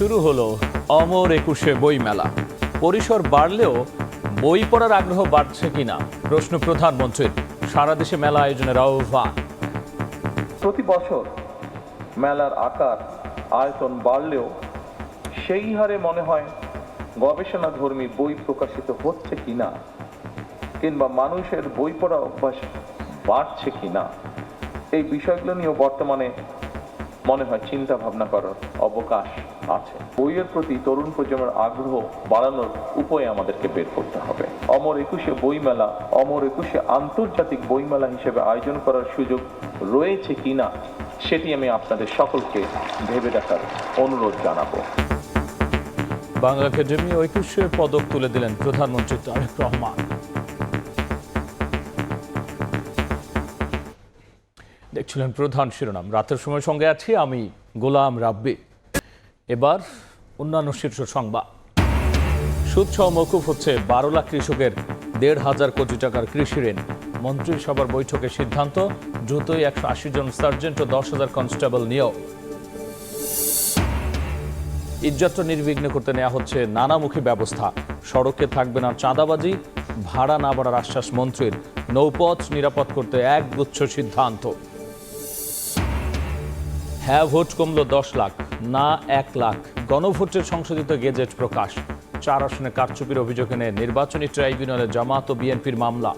শুরু হলো অমর একুশে বইমেলা। পরিসর বাড়লেও বই পড়ার আগ্রহ বাড়ছে কিনা প্রশ্ন প্রধানমন্ত্রীর। সারা দেশে মেলা আয়োজনের আহ্বান। প্রতি বছর মেলার আকার আয়তন বাড়লেও সেই হারে মনে হয় গবেষণাধর্মী বই প্রকাশিত হচ্ছে কিনা কিংবা মানুষের বই পড়া অভ্যাস বাড়ছে কিনা এই বিষয়গুলো নিয়েও বর্তমানে মনে হয় চিন্তা ভাবনা করার অবকাশ আছে। বইয়ের প্রতি তরুণ প্রজন্মের আগ্রহ বাড়ানোর উপায় আমাদেরকে বের করতে হবে। অমর একুশে বইমেলা অমর একুশে আন্তর্জাতিক বইমেলা হিসেবে আয়োজন করার সুযোগ রয়েছে কিনা সেটি আমি আপনাদের সকলকে ভেবে দেখার অনুরোধ জানাবো। বাংলা একাডেমি একুশে পদক তুলে দিলেন প্রধানমন্ত্রী তারেক রহমান। দেখছিলেন প্রধান শিরোনাম। রাতের সময় সঙ্গে আছি আমি গোলাম রাব্বি। এবার অন্যান্য শীর্ষ সংবাদ। সুদসহ মওকুফ হচ্ছে 12 লাখ কৃষকের 1,500 কোটি টাকার কৃষি ঋণ। মন্ত্রিসভার বৈঠকে সিদ্ধান্ত, দ্রুতই 180 জন সার্জেন্ট ও 10,000 কনস্টেবল নিয়োগ। ঈদযাত্রা নির্বিঘ্ন করতে নেওয়া হচ্ছে নানামুখী ব্যবস্থা। সড়কে থাকবে না চাঁদাবাজি, ভাড়া না বাড়ার আশ্বাস মন্ত্রীর। নৌপথ নিরাপদ করতে একগুচ্ছ সিদ্ধান্ত। হ্যাঁ ভোট কমল 10 লাখ, না 1 লাখ। গণভোটের সংশোধিত গেজেট প্রকাশ। 4 আসনে কারচুপির অভিযোগ এনে নির্বাচনী ট্রাইব্যুনালে জামাত ও বিএনপির মামলা।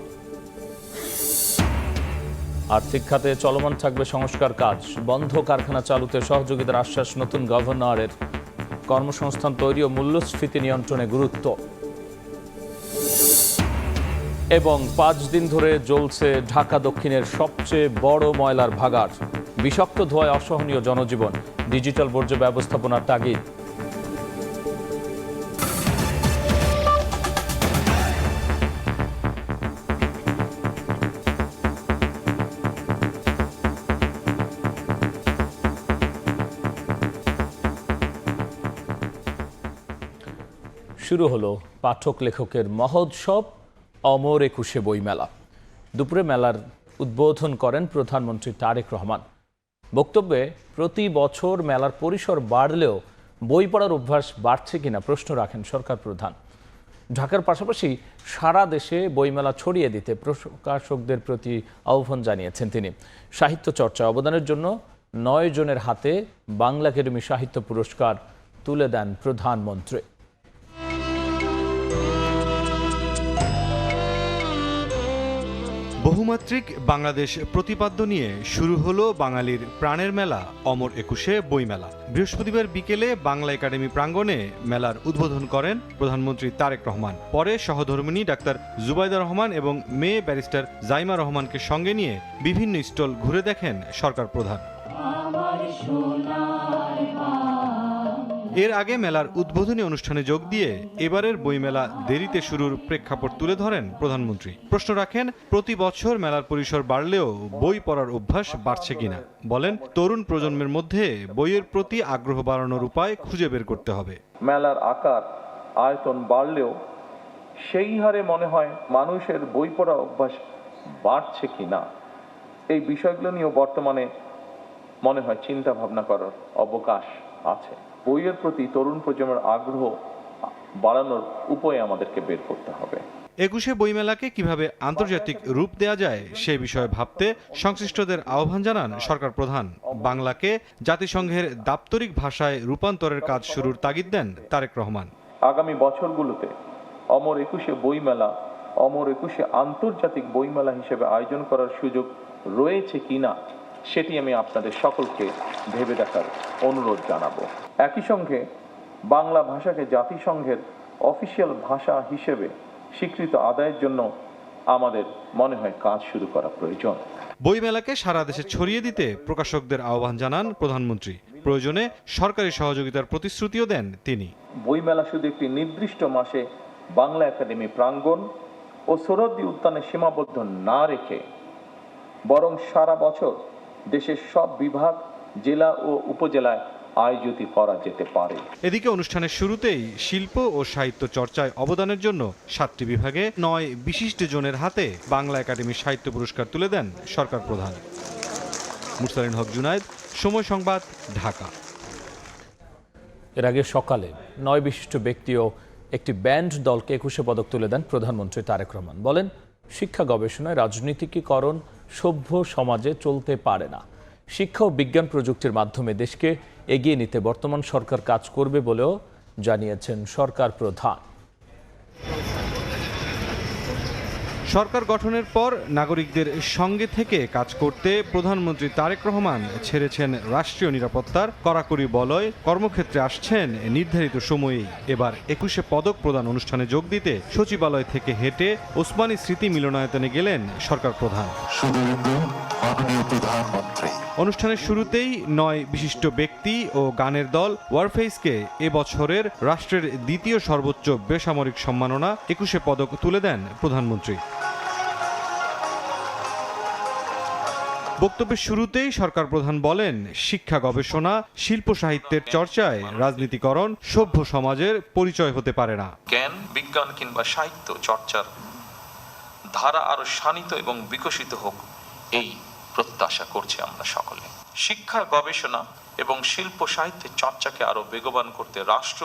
আর্থিক খাতে চলমান থাকবে সংস্কার কাজ। বন্ধ কারখানা চালুতে সহযোগিতার আশ্বাস নতুন গভর্নরের। কর্মসংস্থান তৈরি ও মূল্যস্ফীতি নিয়ন্ত্রণে গুরুত্ব। এবং 5 দিন ধরে জ্বলছে ঢাকা দক্ষিণের সবচেয়ে বড় ময়লার ভাগাড়। বিষাক্ত ধোঁয়ায় অসহনীয় জনজীবন। ডিজিটাল বর্জ্য ব্যবস্থাপনার তাগিদ। শুরু হলো পাঠক লেখকের মহোৎসব অমর একুশে বইমেলা। দুপুরে মেলার উদ্বোধন করেন প্রধানমন্ত্রী তারেক রহমান। বক্তব্যে প্রতি বছর মেলার পরিসর বাড়লেও বই পড়ার অভ্যাস বাড়ছে কিনা প্রশ্ন রাখেন সরকার প্রধান। ঢাকার পাশাপাশি সারা দেশে বইমেলা ছড়িয়ে দিতে প্রকাশকদের প্রতি আহ্বান জানিয়েছেন তিনি। সাহিত্য চর্চায় অবদানের জন্য 9 জনের হাতে বাংলা একাডেমি সাহিত্য পুরস্কার তুলে দেন প্রধানমন্ত্রী। বহুমাত্রিক বাংলাদেশ প্রতিপাদ্য নিয়ে শুরু হলো বাঙালির প্রাণের মেলা অমর একুশে বইমেলা। বৃহস্পতিবার বিকেলে বাংলা একাডেমি প্রাঙ্গণে মেলার উদ্বোধন করেন প্রধানমন্ত্রী তারেক রহমান। পরে সহধর্মিণী ডাক্তার জুবাইদা রহমান এবং মেয়ে ব্যারিস্টার জাইমা রহমানকে সঙ্গে নিয়ে বিভিন্ন স্টল ঘুরে দেখেন সরকার প্রধান। এর আগে মেলার উদ্বোধনী অনুষ্ঠানে যোগ দিয়ে এবারের বইমেলা দেরিতে শুরুর প্রেক্ষাপট তুলে ধরেন প্রধানমন্ত্রী। প্রশ্ন রাখেন, প্রতি বছর মেলার পরিসর বাড়লেও বই পড়ার অভ্যাস বাড়ছে কিনা। বলেন, তরুণ প্রজন্মের মধ্যে বইয়ের প্রতি আগ্রহ বাড়ানোর উপায় খুঁজে বের করতে হবে। মেলার আকার আয়তন বাড়লেও সেই হারে মনে হয় মানুষের বই পড়া অভ্যাস বাড়ছে কিনা এই বিষয়গুলো নিয়েও বর্তমানে মনে হয় চিন্তা ভাবনা করার অবকাশ আছে। বইয়ের প্রতি তরুণ প্রজন্মের আগ্রহ বাড়ানোর উপায় আমাদেরকে বের করতে হবে। একুশে বইমেলাকে কিভাবে আন্তর্জাতিক রূপ দেয়া যায় সে বিষয়ে ভাবতে সংশ্লিষ্টদের আহ্বান জানান সরকার প্রধান। বাংলাকে জাতিসংঘের দাপ্তরিক ভাষায় রূপান্তরের কাজ শুরুর তাগিদ দেন তারেক রহমান। আগামী বছরগুলোতে অমর একুশে বইমেলা অমর একুশে আন্তর্জাতিক বইমেলা হিসেবে আয়োজন করার সুযোগ রয়েছে কিনা সেটি আমি আপনাদের সকলকে ভেবে দেখার অনুরোধ জানাবো। একই সঙ্গে বাংলা ভাষাকে জাতিসংঘের অফিসিয়াল ভাষা হিসেবে স্বীকৃত আদায়ের জন্য আমাদের মনে হয় কাজ শুরু করা প্রয়োজন। বইমেলাকে সারা দেশে ছড়িয়ে দিতে প্রকাশকদের আহ্বান জানান প্রধানমন্ত্রী। প্রয়োজনে সরকারি সহযোগিতার প্রতিশ্রুতিও দেন তিনি। বইমেলা শুধু একটি নির্দিষ্ট মাসে বাংলা একাডেমি প্রাঙ্গণ ও সোহরাওয়ার্দী উদ্যানে সীমাবদ্ধ না রেখে বরং সারা বছর দেশের সব বিভাগ, জেলা ও উপজেলায় আয়োজিত করা যেতে পারে। এদিকে অনুষ্ঠানের শুরুতেই শিল্প ও সাহিত্য চর্চায় অবদানের জন্য 7টি বিভাগে 9 বিশিষ্ট জনের হাতে বাংলা একাডেমি সাহিত্য পুরস্কার তুলে দেন সরকার প্রধান। মুরসালিন হক জুনায়েদ, সময় সংবাদ, ঢাকা। এর আগে সকালে 9 বিশিষ্ট ব্যক্তি ও একটি ব্যান্ড দলকে 21 পদক তুলে দেন প্রধানমন্ত্রী তারেক রহমান। বলেন, শিক্ষা গবেষণায় রাজনীতিকীকরণ সভ্য সমাজে চলতে পারে না। শিক্ষা ও বিজ্ঞান প্রযুক্তির মাধ্যমে দেশকে এগিয়ে নিতে বর্তমান সরকার কাজ করবে বলেও জানিয়েছেন সরকার প্রধান। সরকার গঠনের পর নাগরিকদের সঙ্গে থেকে কাজ করতে প্রধানমন্ত্রী তারেক রহমান ছেড়েছেন রাষ্ট্রীয় নিরাপত্তার কড়াকড়ি বলয়, কর্মক্ষেত্রে আসছেন নির্ধারিত সময়েই। এবার 21 পদক প্রদান অনুষ্ঠানে যোগ দিতে সচিবালয় থেকে হেঁটে ওসমানী স্মৃতি মিলনায়তনে গেলেন সরকার প্রধান। অনুষ্ঠানের শুরুতেই 9 বিশিষ্ট ব্যক্তি ও গানের দল ওয়ারফেইসকে এবছরের রাষ্ট্রের দ্বিতীয় সর্বোচ্চ বেসামরিক সম্মাননা 21 পদক তুলে দেন প্রধানমন্ত্রী। বক্তব্যের শুরুতেই সরকার প্রধান বলেন, শিক্ষা গবেষণা, শিল্প সাহিত্যের চর্চায় রাজনীতিকরণ সভ্য সমাজের পরিচয় হতে পারে না। জ্ঞান, বিজ্ঞান কিংবা সাহিত্য চর্চার ধারা আরো শানিত এবং বিকশিত হোক, এই প্রত্যাশা করছি আমরা সকলে। শিক্ষা, গবেষণা এবং শিল্প সাহিত্যের চর্চাকে আরো বেগবান করতে রাষ্ট্র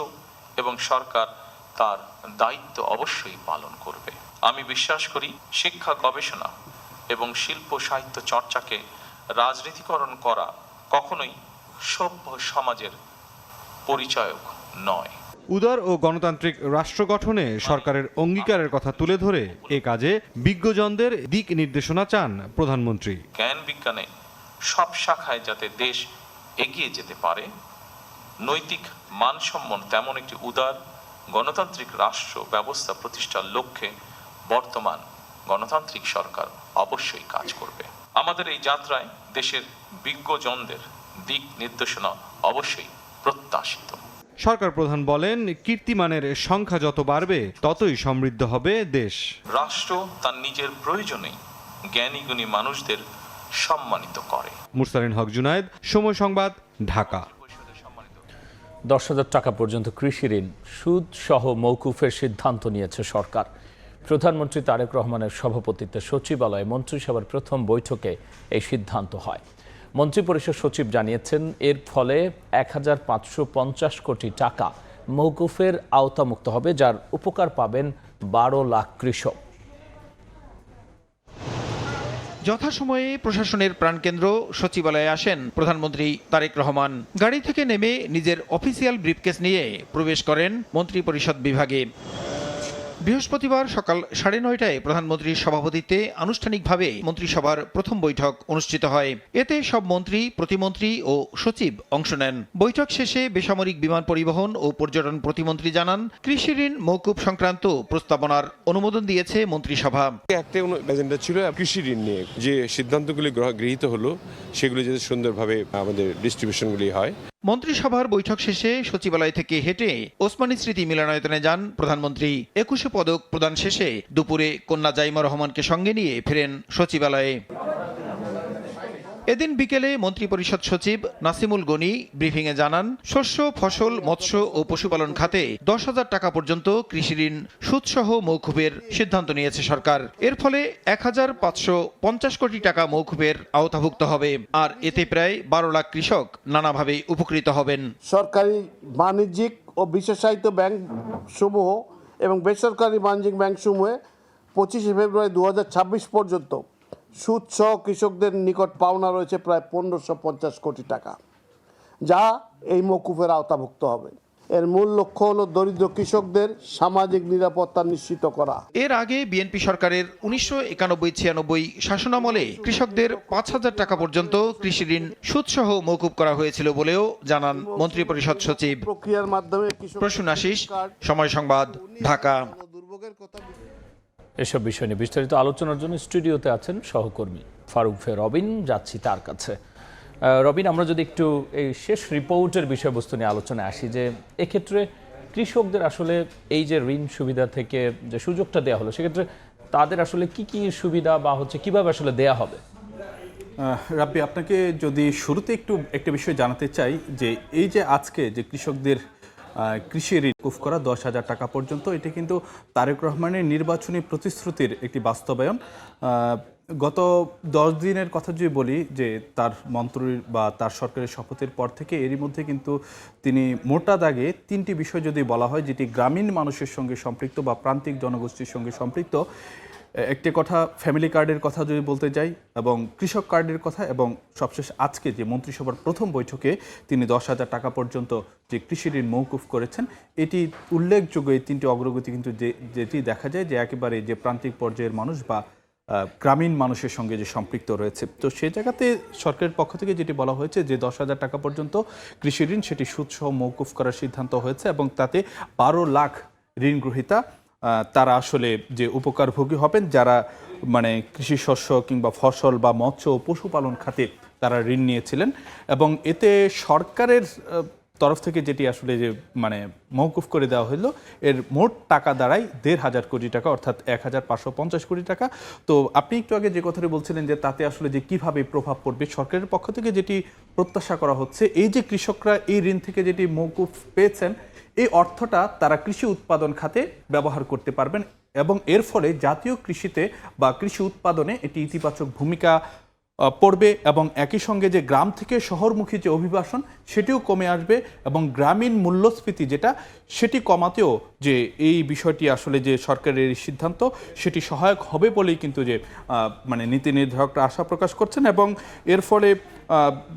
এবং সরকার তার দায়িত্ব অবশ্যই পালন করবে। আমি বিশ্বাস করি, শিক্ষা, গবেষণা এবং শিল্প সাহিত্য চর্চাকে রাজনীতিকরণ করা কখনোই সভ্য সমাজের পরিচায়ক নয়। উদার ও গণতান্ত্রিক রাষ্ট্র গঠনে সরকারের অঙ্গীকারের কথা তুলে ধরে এ কাজে বিজ্ঞজনদের দিক নির্দেশনা চান প্রধানমন্ত্রী। জ্ঞান বিজ্ঞানে সব শাখায় যাতে দেশ এগিয়ে যেতে পারে, নৈতিক মানসম্পন্ন তেমন একটি উদার গণতান্ত্রিক রাষ্ট্র ব্যবস্থা প্রতিষ্ঠার লক্ষ্যে বর্তমান গণতান্ত্রিক সরকার অবশ্যই কাজ করবে। আমাদের এই যাত্রায় দেশের বিজ্ঞজনদের দিক নির্দেশনা অবশ্যই প্রত্যাশিত। সরকার প্রধান বলেন, কীর্তিমানের সংখ্যা যত বাড়বে ততই সমৃদ্ধ হবে দেশ। রাষ্ট্র তার নিজের প্রয়োজনেই জ্ঞানী গুণী মানুষদের সম্মানিত করে। মুরসালিন হক জুনায়েদ, সময় সংবাদ, ঢাকা। 10,000 টাকা পর্যন্ত কৃষি ঋণ সুদ সহ মওকুফের সিদ্ধান্ত নিয়েছে সরকার। প্রধানমন্ত্রী তারেক রহমানের সভাপতিত্বে সচিবালয়ে মন্ত্রিসভার প্রথম বৈঠকে এই সিদ্ধান্ত হয়। মন্ত্রিপরিষদ সচিব জানিয়েছেন, এর ফলে 1,550 কোটি টাকা মওকুফের আওতামুক্ত হবে, যার উপকার পাবেন 12 লাখ কৃষক। যথাসময়ে প্রশাসনের প্রাণকেন্দ্র সচিবালয়ে আসেন প্রধানমন্ত্রী তারেক রহমান। গাড়ি থেকে নেমে নিজের অফিসিয়াল ব্রিফকেস নিয়ে প্রবেশ করেন মন্ত্রিপরিষদ বিভাগে। বৃহস্পতিবার সকাল 9:30টায় প্রধানমন্ত্রীর সভাপতিত্বে আনুষ্ঠানিকভাবে মন্ত্রিসভার প্রথম বৈঠক অনুষ্ঠিত হয়। এতে সব মন্ত্রী, প্রতিমন্ত্রী ও সচিব অংশ নেন। বৈঠক শেষে বেসামরিক বিমান পরিবহন ও পর্যটন প্রতিমন্ত্রী জানান, কৃষি ঋণ মওকুফ সংক্রান্ত প্রস্তাবনার অনুমোদন দিয়েছে মন্ত্রিসভা। একটা এজেন্ডা ছিল কৃষি ঋণ নিয়ে, যে সিদ্ধান্তগুলি গৃহীত হলো সেগুলি যাতে সুন্দরভাবে আমাদের ডিস্ট্রিবিউশনগুলি হয়। মন্ত্রিসভার বৈঠক শেষে সচিবালয় থেকে হেঁটে ওসমানী স্মৃতি মিলনায়তনে যান প্রধানমন্ত্রী। 21 পদক প্রদান শেষে দুপুরে কন্যা জাইমা রহমানকে সঙ্গে নিয়ে ফেরেন সচিবালয়ে। এদিন বিকেলে মন্ত্রিপরিষদ সচিব নাসিমুল গনি ব্রিফিংয়ে জানান, শস্য, ফসল, মৎস্য ও পশুপালন খাতে 10,000 টাকা পর্যন্ত কৃষি ঋণ সুদসহ মওকুফের সিদ্ধান্ত নিয়েছে সরকার। এর ফলে 1,550 কোটি টাকা মওকুফের আওতাভুক্ত হবে, আর এতে প্রায় 12 লাখ কৃষক নানাভাবে উপকৃত হবেন। সরকারি, বাণিজ্যিক ও বিশেষায়িত ব্যাংক সমূহ এবং বেসরকারি বাণিজ্যিক ব্যাংক সমূহে 25 ফেব্রুয়ারি 2026 পর্যন্ত সুদ সহ কৃষকদের নিকট পাওনা রয়েছে প্রায় 1,550 কোটি টাকা, যা এই মওকুফের আওতাভুক্ত হবে। এর মূল লক্ষ্য হলো দরিদ্র কৃষকদের সামাজিক নিরাপত্তা নিশ্চিত করা। এর আগে বিএনপি সরকারের 1991-96 শাসনামলে কৃষকদের 5,000 টাকা পর্যন্ত কৃষি ঋণ সুদসহ মওকুফ করা হয়েছিল বলেও জানান মন্ত্রিপরিষদ সচিব। প্রক্রিয়ার মাধ্যমে প্রসূন আশিস, সময় সংবাদ, ঢাকা। এসব বিষয় নিয়ে বিস্তারিত আলোচনার জন্য স্টুডিওতে আছেন সহকর্মী ফারুক রবিন। যাচ্ছি তার কাছে। রবিন, আমরা যদি একটু এই শেষ রিপোর্টের বিষয়বস্তু নিয়ে আলোচনায় আসি, যে এক্ষেত্রে কৃষকদের আসলে এই যে ঋণ সুবিধা থেকে যে সুযোগটা দেওয়া হলো, সেক্ষেত্রে তাদের আসলে কি কি সুবিধা বা কিভাবে আসলে দেয়া হবে? রাব্বি, আপনাকে যদি শুরুতে একটা বিষয় জানাতে চাই, যে এই যে আজকে যে কৃষকদের কৃষি ঋণ মওকুফ করা 10,000 টাকা পর্যন্ত, এটি কিন্তু তারেক রহমানের নির্বাচনী প্রতিশ্রুতির একটি বাস্তবায়ন। গত 10 দিনের কথা যদি বলি যে তার মন্ত্রী বা তার সরকারের শপথের পর থেকে এরই মধ্যে কিন্তু তিনি মোটা দাগে 3টি বিষয় যদি বলা হয় যেটি গ্রামীণ মানুষের সঙ্গে সম্পৃক্ত বা প্রান্তিক জনগোষ্ঠীর সঙ্গে সম্পৃক্ত, একটি কথা ফ্যামিলি কার্ডের কথা যদি বলতে যাই এবং কৃষক কার্ডের কথা, এবং সবশেষ আজকে যে মন্ত্রিসভার প্রথম বৈঠকে তিনি 10,000 টাকা পর্যন্ত যে কৃষি ঋণ মৌকুফ করেছেন, এটি উল্লেখযোগ্য। এই 3টি অগ্রগতি কিন্তু যেটি দেখা যায় যে একেবারে যে প্রান্তিক পর্যায়ের মানুষ বা গ্রামীণ মানুষের সঙ্গে যে সম্পৃক্ত রয়েছে। তো সেই জায়গাতে সরকারের পক্ষ থেকে যেটি বলা হয়েছে যে 10,000 টাকা পর্যন্ত কৃষি ঋণ সেটি সুদসহ মৌকুফ করার সিদ্ধান্ত হয়েছে এবং তাতে 12 লাখ ঋণ গ্রহীতা তারা আসলে যে উপকারভোগী হবেন, যারা মানে কৃষি শস্য কিংবা ফসল বা মৎস্য ও পশুপালন খাতে তারা ঋণ নিয়েছিলেন। এবং এতে সরকারের তরফ থেকে যেটি আসলে যে মানে মওকুফ করে দেওয়া হলো, এর মোট টাকা দাঁড়ায় 1,500 কোটি টাকা, অর্থাৎ 1,550 কোটি টাকা। তো আপনি একটু আগে যে কথাটি বলছিলেন যে তাতে আসলে যে কিভাবে প্রভাব পড়বে, সরকারের পক্ষ থেকে যেটি প্রত্যাশা করা হচ্ছে, এই যে কৃষকরা এই ঋণ থেকে যেটি মওকুফ পেয়েছেন, এই অর্থটা তারা কৃষি উৎপাদন খাতে ব্যবহার করতে পারবেন এবং এর ফলে জাতীয় কৃষিতে বা কৃষি উৎপাদনে এটি ইতিবাচক ভূমিকা পড়বে এবং একই সঙ্গে যে গ্রাম থেকে শহরমুখী যে অভিবাসন সেটিও কমে আসবে এবং গ্রামীণ মূল্যস্ফীতি যেটা সেটি কমাতেও যে এই বিষয়টি আসলে যে সরকারের সিদ্ধান্ত সেটি সহায়ক হবে বলেই কিন্তু যে মানে নীতি নির্ধারকরা আশা প্রকাশ করছেন। এবং এর ফলে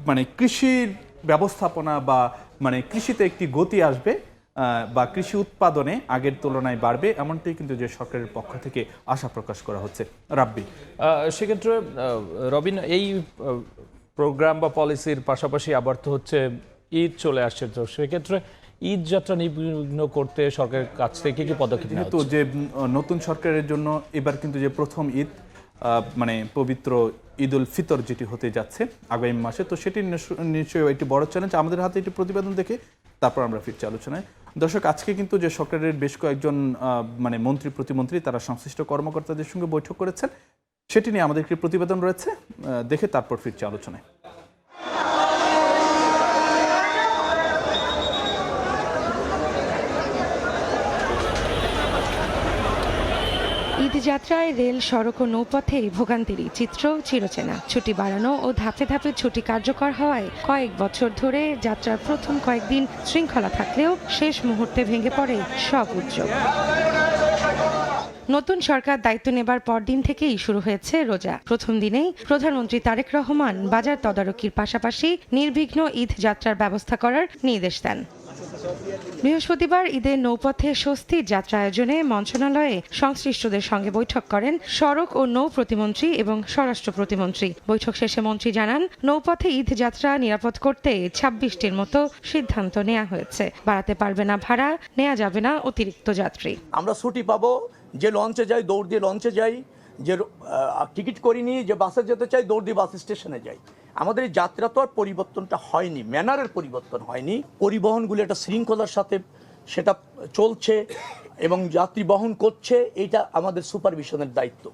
মানে কৃষির ব্যবস্থাপনা বা মানে কৃষিতে একটি গতি আসবে বা কৃষি উৎপাদনে আগের তুলনায় বাড়বে, এমনটাই কিন্তু যে সরকারের পক্ষ থেকে আশা প্রকাশ করা হচ্ছে। রাব্বি, সেক্ষেত্রে রবিন, এই প্রোগ্রাম বা পলিসির পাশাপাশি আবার তো হচ্ছে ঈদ চলে আসছে, তো সেক্ষেত্রে ঈদ যাত্রা নির্বিঘ্ন করতে সরকারের কাছ থেকে কি পদক্ষেপ নেওয়া হচ্ছে? যে নতুন সরকারের জন্য এবার কিন্তু যে প্রথম ঈদ মানে পবিত্র ঈদ উল ফিতর যেটি হতে যাচ্ছে আগামী মাসে, তো সেটি নিশ্চয়ই একটি বড় চ্যালেঞ্জ। আমাদের হাতে একটি প্রতিবেদন দেখে তারপর আমরা ফিরছি আলোচনায়। দর্শক, আজকে কিন্তু যে সরকারের বেশ কয়েকজন মানে মন্ত্রী প্রতিমন্ত্রী তারা সংশ্লিষ্ট কর্মকর্তাদের সঙ্গে বৈঠক করেছেন, সেটি নিয়ে আমাদের একটি প্রতিবেদন রয়েছে, দেখে তারপর ফিরছি আলোচনায়। ঈদযাত্রায় রেল, সড়ক ও নৌপথে ভোগান্তির চিত্র চিরচেনা। ছুটি বাড়ানো ও ধাপে ধাপে ছুটি কার্যকর হওয়ায় কয়েক বছর ধরে যাত্রার প্রথম কয়েকদিন শৃঙ্খলা থাকলেও শেষ মুহূর্তে ভেঙে পড়ে সব উদ্যোগ। নতুন সরকার দায়িত্ব নেবার পরদিন থেকেই শুরু হয়েছে রোজা। প্রথম দিনেই প্রধানমন্ত্রী তারেক রহমান বাজার তদারকির পাশাপাশি নির্বিঘ্ন ঈদ যাত্রার ব্যবস্থা করার নির্দেশ দেন। বৃহস্পতিবার ঈদের নৌপথে স্বস্তির যাত্রা আয়োজনে মন্ত্রণালয়ে সংশ্লিষ্টদের সঙ্গে বৈঠক করেন সড়ক ও নৌ প্রতিমন্ত্রী এবং স্বরাষ্ট্র প্রতিমন্ত্রী। বৈঠক শেষে মন্ত্রী জানান, নৌপথে ঈদ যাত্রা নিরাপদ করতে 26টির মতো সিদ্ধান্ত নেওয়া হয়েছে। বাড়াতে পারবে না ভাড়া, নেওয়া যাবে না অতিরিক্ত যাত্রী। আমরা ছুটি পাবো, যে লঞ্চে যাই দৌড় দিয়ে লঞ্চে যাই, যে টিকিট করিনি, যে বাসে যেতে চাই দৌড় দিয়ে বাস স্টেশনে যাই। আমাদের এই যাত্রা তো আর পরিবর্তনটা হয়নি, ম্যানারের পরিবর্তন হয়নি। পরিবহনগুলো একটা শৃঙ্খলার সাথে সেটা চলছে এবং যাত্রী বহন করছে, এটা আমাদের সুপারভিশনের দায়িত্ব।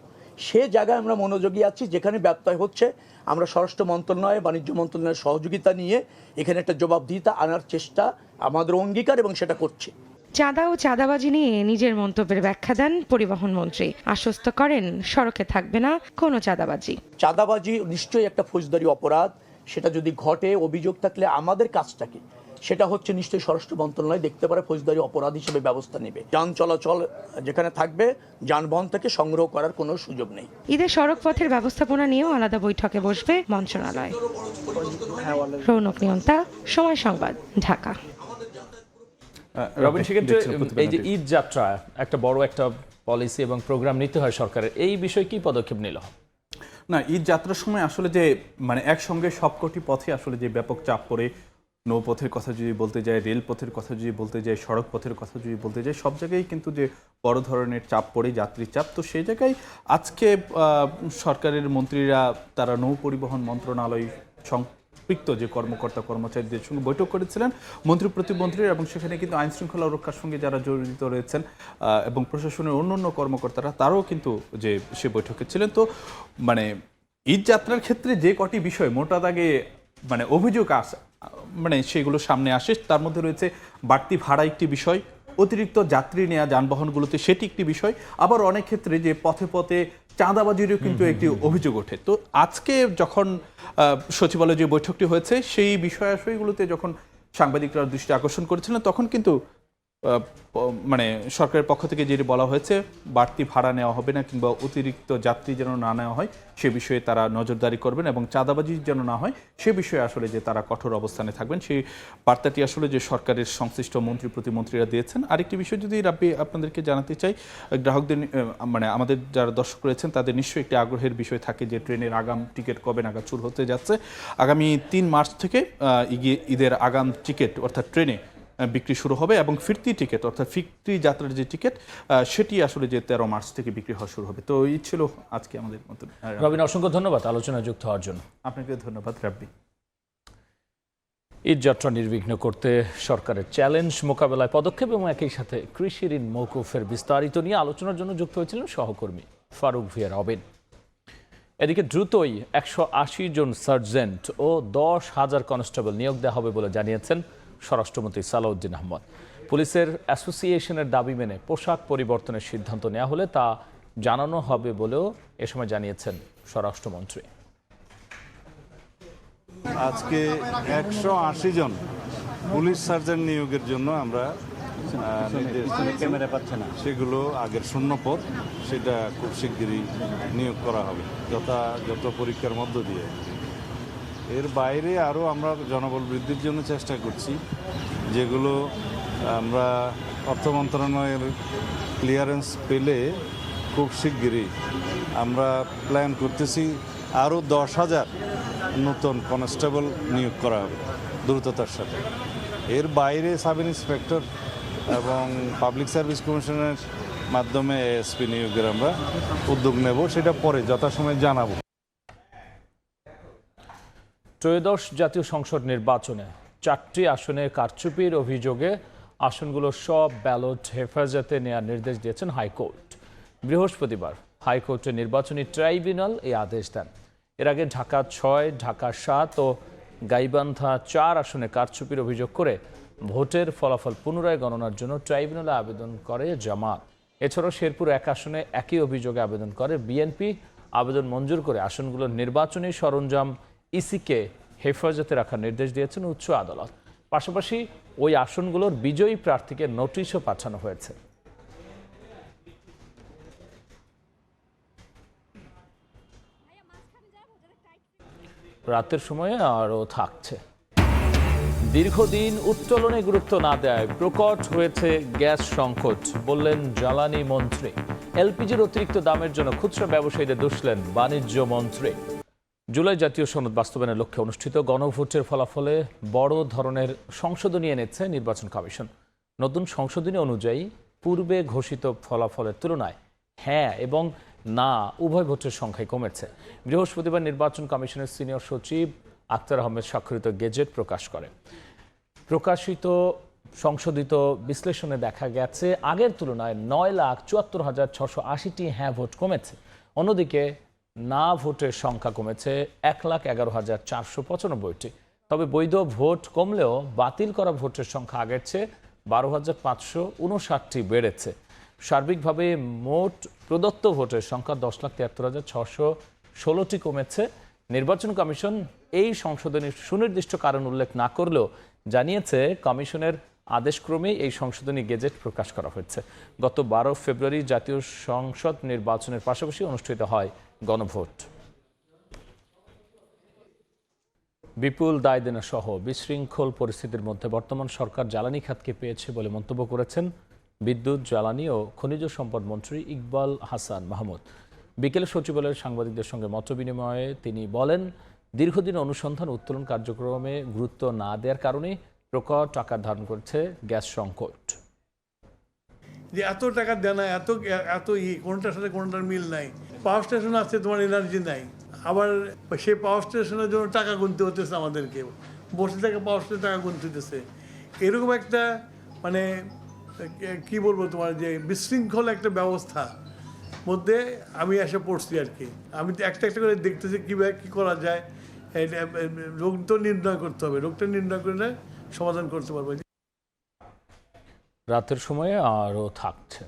সে জায়গায় আমরা মনোযোগী আছি। যেখানে ব্যত্যয় হচ্ছে আমরা স্বরাষ্ট্র মন্ত্রণালয়, বাণিজ্য মন্ত্রণালয়ের সহযোগিতা নিয়ে এখানে একটা জবাবদিহিতা আনার চেষ্টা আমাদের অঙ্গীকার এবং সেটা করছে। চাঁদা ও চাঁদাবাজি নিয়ে নিজের মন্তব্যের ব্যাখ্যা দেন পরিবহন মন্ত্রী। আশ্বস্ত করেন, সড়কে থাকবে না কোনো চাঁদাবাজি। চাঁদাবাজি নিশ্চয়ই একটা ফৌজদারি অপরাধ, সেটা যদি ঘটে অভিযোগ থাকলে আমাদের কাজটাকে সেটা হচ্ছে নিশ্চয়ই স্বরাষ্ট্র মন্ত্রণালয় দেখতে পারে, ফৌজদারি অপরাধ হিসেবে ব্যবস্থা নেবে। যান চলাচল যেখানে থাকবে যানবাহন থেকে সংগ্রহ করার কোনো সুযোগ নেই। ঈদের সড়ক পথের ব্যবস্থাপনা নিয়েও আলাদা বৈঠকে বসবে মন্ত্রণালয়। রৌনক নিয়ন্তা, সময় সংবাদ, ঢাকা। রবিন, সেক্ষেত্রে এই যে ঈদ যাত্রা একটা বড় একটা পলিসি এবং প্রোগ্রাম নিতে হয় সরকারের, এই বিষয়ে কি পদক্ষেপ নিল? না, ঈদ যাত্রার সময় আসলে যে মানে একসঙ্গে সবকটি পথে আসলে যে ব্যাপক চাপ পড়ে, নৌপথের কথা যদি বলতে যায়, রেলপথের কথা যদি বলতে যায়, সড়ক পথের কথা যদি বলতে যায়, সব জায়গায় কিন্তু যে বড় ধরনের চাপ পড়ে, যাত্রীর চাপ। তো সেই জায়গায় আজকে সরকারের মন্ত্রীরা তারা নৌ পরিবহন মন্ত্রণালয় সম্পৃক্ত যে কর্মকর্তা কর্মচারীদের সঙ্গে বৈঠক করেছিলেন মন্ত্রী প্রতিমন্ত্রীরা, এবং সেখানে কিন্তু আইন শৃঙ্খলা রক্ষার সঙ্গে যারা জড়িত রয়েছেন এবং প্রশাসনের অন্যান্য কর্মকর্তারা তারাও কিন্তু যে সে বৈঠকে ছিলেন। তো মানে ঈদ যাত্রার ক্ষেত্রে যে কটি বিষয় মোটা দাগে মানে অভিযোগ আসে, মানে সেগুলো সামনে আসে, তার মধ্যে রয়েছে বাড়তি ভাড়া একটি বিষয়, অতিরিক্ত যাত্রী নেওয়া যানবাহনগুলোতে সেটি একটি বিষয়, আবার অনেক ক্ষেত্রে যে পথে পথে চাঁদাবাজিরও কিন্তু একটি অভিযোগ ওঠে। তো আজকে যখন সচিবালয়ে যে বৈঠকটি হয়েছে সেই বিষয়াশয়গুলোতে যখন সাংবাদিকরা দৃষ্টি আকর্ষণ করেছিলেন, তখন কিন্তু মানে সরকারের পক্ষ থেকে যেটি বলা হয়েছে বাড়তি ভাড়া নেওয়া হবে না কিংবা অতিরিক্ত যাত্রী যেন না নেওয়া হয় সে বিষয়ে তারা নজরদারি করবেন এবং চাঁদাবাজি যেন না হয় সে বিষয়ে আসলে যে তারা কঠোর অবস্থানে থাকবেন সেই বার্তাটি আসলে যে সরকারের সংশ্লিষ্ট মন্ত্রী প্রতিমন্ত্রীরা দিয়েছেন। আরেকটি বিষয় যদি রাব্বি আপনাদেরকে জানাতে চাই, গ্রাহকদের মানে আমাদের যারা দর্শক রয়েছেন তাদের নিশ্চয়ই একটি আগ্রহের বিষয় থাকে যে ট্রেনের আগাম টিকিট কবে নাগাদ শুরু হতে যাচ্ছে। আগামী 3 মার্চ থেকে ঈদের আগাম টিকিট অর্থাৎ ট্রেনে বিক্রি শুরু হবে এবং ফিরতি টিকিট অর্থাৎ ফিরতি যাত্রার যে টিকিট সেটি আসলে যে 13 মার্চ থেকে বিক্রি হওয়া শুরু হবে। তো এই ছিল আজকে আমাদের মতো। রবিন, অসংখ্য ধন্যবাদ আলোচনায় যুক্ত হওয়ার জন্য। আপনাকে ধন্যবাদ রাব্বি। ঈদ যাত্রা নির্বিঘ্ন করতে সরকারের চ্যালেঞ্জ মোকাবেলায় পদক্ষেপ এবং একই সাথে কৃষি ঋণ মওকুফের বিস্তারিত নিয়ে আলোচনার জন্য যুক্ত হয়েছিলেন সহকর্মী ফারুক ভিয়া রবিন। এদিকে দ্রুতই 180 জন সার্জেন্ট ও 10,000 কনস্টেবল নিয়োগ দেওয়া হবে বলে জানিয়েছেন স্বরাষ্ট্রমন্ত্রী সালাউদ্দিন আহমদ। পুলিশের অ্যাসোসিয়েশনের দাবি মেনে পোশাক পরিবর্তনের সিদ্ধান্ত নেওয়া হলে তা জানানো হবে বলেও এ সময় জানিয়েছেন স্বরাষ্ট্রমন্ত্রী। আজকে 180 জন পুলিশ সার্জেন্ট নিয়োগের জন্য আমরা ক্যামেরা পাচ্ছে না, সেগুলো আগের শূন্য পদ, সেটা খুব শিগগিরই নিয়োগ করা হবে যত পরীক্ষার মধ্য দিয়ে। এর বাইরে আরও আমরা জনবল বৃদ্ধির জন্য চেষ্টা করছি, যেগুলো আমরা অর্থ মন্ত্রণালয়ের ক্লিয়ারেন্স পেলে খুব শিগগিরই আমরা প্ল্যান করতেছি আরও 10,000 নতুন কনস্টেবল নিয়োগ করা হবে দ্রুততার সাথে। এর বাইরে সাব ইন্সপেক্টর এবং পাবলিক সার্ভিস কমিশনের মাধ্যমে এএসপি নিয়োগের আমরা উদ্যোগ নেব, সেটা পরে যথাসময়ে জানাবো। ত্রয়োদশ জাতীয় সংসদ নির্বাচনে 4টি আসনে কারচুপির অভিযোগে আসনগুলো সব ব্যালট হেফাজতে নেওয়ার নির্দেশ দিয়েছেন হাইকোর্ট। বৃহস্পতিবার হাইকোর্টের নির্বাচনী ট্রাইব্যুনাল এই আদেশ দেন। এর আগে ঢাকা 6, ঢাকা 7 ও গাইবান্ধা 4 আসনে কারচুপির অভিযোগ করে ভোটের ফলাফল পুনরায় গণনার জন্য ট্রাইব্যুনালে আবেদন করে জামাত। এছাড়াও শেরপুর 1 আসনে একই অভিযোগে আবেদন করে বিএনপি। আবেদন মঞ্জুর করে আসনগুলোর নির্বাচনী সরঞ্জাম ইসিকে হেফাজতে রাখার নির্দেশ দিয়েছেন উচ্চ আদালত। পাশাপাশি ওই আসনগুলোর বিজয়ী প্রার্থীকে নোটিশও পাঠানো হয়েছে। রাতের সময়ে আরও থাকছে। দীর্ঘদিন উত্তোলনে গুরুত্ব না দেয় প্রকট হয়েছে গ্যাস সংকট, বললেন জ্বালানি মন্ত্রী। এলপিজির অতিরিক্ত দামের জন্য খুচরা ব্যবসায়ীদের দোষলেন বাণিজ্য মন্ত্রী। জুলাই জাতীয় সনদ বাস্তবায়নের লক্ষ্যে অনুষ্ঠিত গণভোটের ফলাফলে বড় ধরনের সংশোধনী এনেছে নির্বাচন কমিশন। নতুন সংশোধনী অনুযায়ী পূর্বে ঘোষিত ফলাফলের তুলনায় হ্যাঁ এবং না উভয় ভোটের সংখ্যাই কমেছে। বৃহস্পতিবার নির্বাচন কমিশনের সিনিয়র সচিব আক্তার আহমেদ স্বাক্ষরিত গেজেট প্রকাশ করে। প্রকাশিত সংশোধিত বিশ্লেষণে দেখা গেছে আগের তুলনায় 9,74,680টি হ্যাঁ ভোট কমেছে। অন্যদিকে না ভোটের সংখ্যা কমেছে 1,11,495টি। তবে বৈধ ভোট কমলেও বাতিল করা ভোটের সংখ্যা আগের চেয়ে 12,559টি বেড়েছে। সার্বিকভাবে মোট প্রদত্ত ভোটের সংখ্যা 10,73,616টি কমেছে। নির্বাচন কমিশন এই সংশোধনীর সুনির্দিষ্ট কারণ উল্লেখ না করলেও জানিয়েছে কমিশনের আদেশক্রমেই এই সংশোধনী গেজেট প্রকাশ করা হয়েছে। গত 12 ফেব্রুয়ারি জাতীয় সংসদ নির্বাচনের পাশাপাশি অনুষ্ঠিত হয় গণভোট। বিপুল দায়দেনা সহ বিশৃঙ্খল পরিস্থিতির মধ্যে বর্তমান সরকার জ্বালানি খাতকে পেয়েছে বলে মন্তব্য করেছেন বিদ্যুৎ, জ্বালানি ও খনিজ সম্পদ মন্ত্রী ইকবাল হাসান মাহমুদ। বিকেলে সচিবালয়ের সাংবাদিকদের সঙ্গে মতবিনিময়ে তিনি বলেন, দীর্ঘদিন অনুসন্ধান উত্তোলন কার্যক্রমে গুরুত্ব না দেওয়ার কারণে প্রকট আকার ধারণ করছে গ্যাস সংকট। যে এত টাকা দেয় না, এত কোনটার সাথে কোনটার মিল নাই। পাওয়ার স্টেশন আছে, তোমার এনার্জি নাই, আবার সেই পাওয়ার স্টেশনের জন্য টাকা গুনতে হতেছে আমাদেরকে, বসে থেকে পাওয়ার স্টেশনে টাকা গুনতে হতেছে। এরকম একটা মানে কি বলবো তোমার যে বিশৃঙ্খল একটা ব্যবস্থা মধ্যে আমি এসে পড়ছি আর কি। আমি একটা একটা করে দেখতেছি কীভাবে কী করা যায়। রোগ তো নির্ণয় করতে হবে, রোগটা নির্ণয় করলে সমাধান করতে পারবো। রাতের সময়ে আরও থাকছে।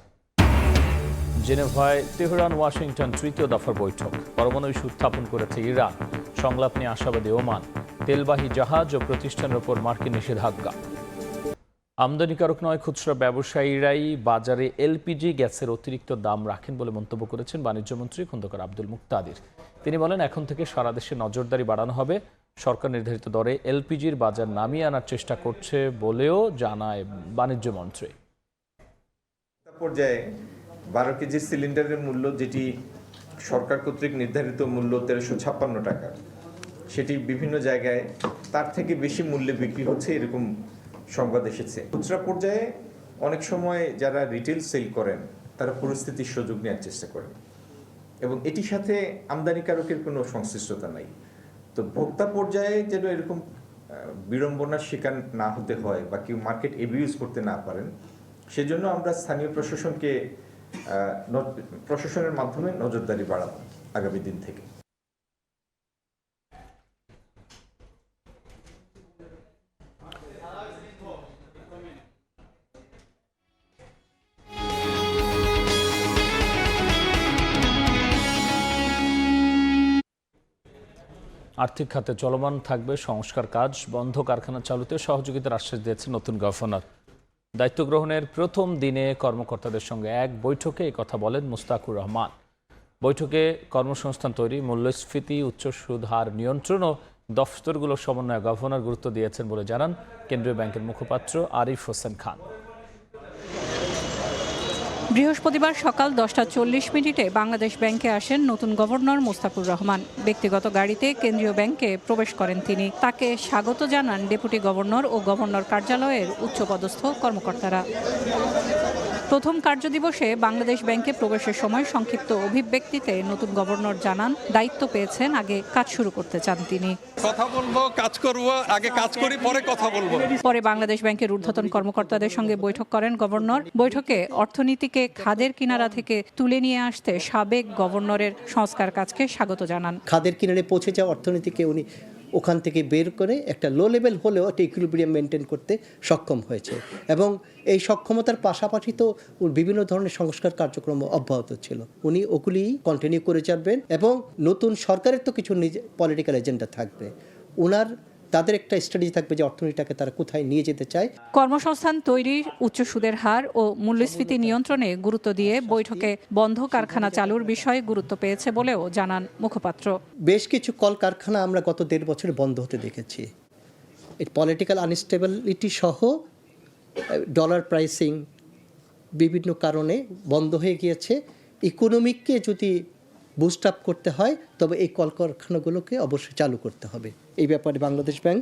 জেনেভায় তেহরান ওয়াশিংটন তৃতীয় দফার বৈঠক। পরমাণু ইস্যু উত্থাপন করেছে ইরান। সংলাপ নিয়ে আশাবাদী ওমান। তেলবাহী জাহাজ ও প্রতিষ্ঠানের ওপর মার্কিন নিষেধাজ্ঞা। আমদানিকারক নয়, খুচরা ব্যবসায়ীরাই বাজারে এলপিজি গ্যাসের অতিরিক্ত দাম রাখেন বলে মন্তব্য করেছেন বাণিজ্যমন্ত্রী খন্দকার আব্দুল মুক্তাদির। তিনি বলেন, এখন থেকে সারা দেশে নজরদারি বাড়ানো হবে। সরকার নির্ধারিত দরে এলপিজির বাজার নামিয়ে আনার চেষ্টা করছে বলেও জানায় বাণিজ্যমন্ত্রী। পর্যায়ে 12 কেজির সিলিন্ডারের মূল্য, যেটি সরকার কর্তৃক নির্ধারিত মূল্য 1356 টাকা, সেটি বিভিন্ন জায়গায় তার থেকে বেশি মূল্যে বিক্রি হচ্ছে, এরকম সংবাদ এসেছে। খুচরা পর্যায়ে অনেক সময় যারা রিটেল সেল করেন তারা পরিস্থিতির সুযোগ নেওয়ার চেষ্টা করেন এবং এটির সাথে আমদানিকারকের কোনো সংশ্লিষ্টতা নাই। তো ভোক্তা পর্যায়ে যেন এরকম বিড়ম্বনার শিকার না হতে হয় বা কেউ মার্কেট এবিউজ করতে না পারেন, সেজন্য আমরা স্থানীয় প্রশাসনের মাধ্যমে নজরদারি বাড়াবো আগামী দিন থেকে। আর্থিক খাতে চলমান থাকবে সংস্কার কাজ। বন্ধ কারখানা চালুতে সহযোগিতার আশ্বাস দিয়েছেন নতুন গভর্নর। দায়িত্ব গ্রহণের প্রথম দিনে কর্মকর্তাদের সঙ্গে এক বৈঠকে এই কথা বলেন মুস্তাকুর রহমান। বৈঠকে কর্মসংস্থান তৈরি, মূল্যস্ফীতি, উচ্চ সুদ হার নিয়ন্ত্রণ ও দফতরগুলোর সমন্বয়ে গভর্নর গুরুত্ব দিয়েছেন বলে জানান কেন্দ্রীয় ব্যাংকের মুখপাত্র আরিফ হোসেন খান। বৃহস্পতিবার সকাল 10:40 বাংলাদেশ ব্যাংকে আসেন নতুন গভর্নর মুস্তাকুর রহমান। ব্যক্তিগত গাড়িতে কেন্দ্রীয় ব্যাংকে প্রবেশ করেন তিনি। তাকে স্বাগত জানান ডেপুটি গভর্নর ও গভর্নর কার্যালয়ের উচ্চপদস্থ কর্মকর্তারা। প্রথম কার্যদিবসে বাংলাদেশ ব্যাংকে প্রবেশের সময় সংক্ষিপ্ত অভিব্যক্তিতে নতুন গভর্নর জানান, দায়িত্ব পেয়েছেন, আগে কাজ শুরু করতে চান তিনি। কথা বলবো, কাজ করব, আগে কাজ করি পরে কথা বলবো। পরে বাংলাদেশ ব্যাংকের ঊর্ধ্বতন কর্মকর্তাদের সঙ্গে বৈঠক করেন গভর্নর। বৈঠকে অর্থনীতিকে খাদের কিনারা থেকে তুলে নিয়ে আসতে সাবেক গভর্নরের সংস্কার কাজকে স্বাগত জানান। খাদের কিনারে পৌঁছে যাওয়া অর্থনীতিকে উনি ওখান থেকে বের করে একটা লো লেভেল হলেও একটা ইকুইলিব্রিয়াম মেনটেন করতে সক্ষম হয়েছে এবং এই সক্ষমতার পাশাপাশি তো বিভিন্ন ধরনের সংস্কার কার্যক্রম অব্যাহত ছিল। উনি ওগুলি কন্টিনিউ করে যাবেন এবং নতুন সরকারের তো কিছু পলিটিক্যাল এজেন্ডা থাকবে, ওনার তাদের একটা স্ট্র্যাটেজি থাকবে যে অর্থনীতিটাকে তারা কোথায় নিয়ে যেতে চায়। কর্মসংস্থান তৈরির, উচ্চ সুদের হার ও মূল্যস্ফীতি নিয়ন্ত্রণে গুরুত্ব দিয়ে বৈঠকে বন্ধ কারখানা চালুর বিষয়ে গুরুত্ব পেয়েছে বলেও জানান মুখপাত্র। বেশ কিছু কল কারখানা আমরা গত 1.5 বছরে বন্ধ হতে দেখেছি। এই পলিটিক্যাল আনস্টেবিলিটি সহ ডলার প্রাইসিং বিভিন্ন কারণে বন্ধ হয়ে গিয়েছে। ইকোনমিককে যদি বুস্ট আপ করতে হয় তবে এই কলকারখানাগুলোকে অবশ্যই চালু করতে হবে। এই ব্যাপারে বাংলাদেশ ব্যাংক